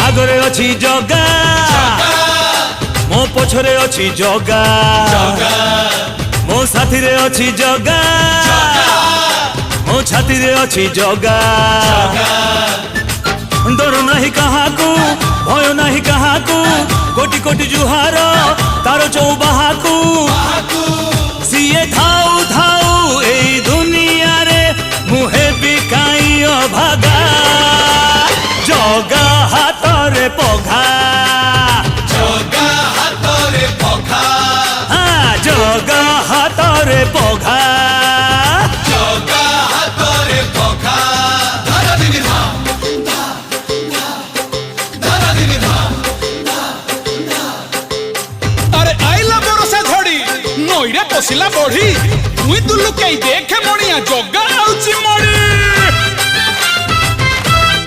आगरे अच्छी जगा मो पछरे अच्छी जगा मो साथी रे अच्छी जगा मो छाती रे अच्छी जगा डर नहीं कहाकू भय नहीं कहाकू कोटि कोटि जुहार तार चौबाहाकू सीए थाऊ थाऊ ए दुनिया रे मुहे बिकाई अभागा जगा हातरे पघा जगा हातरे पघा जगा हातरे पघा जगा हातरे पघा धारा दिनी धाम धारा दिनी धाम। अरे आइला बरसा झड़ी नईरे पशिला बढ़ी तुई दुलु कई देखे मणिया जगा आउची मड़ी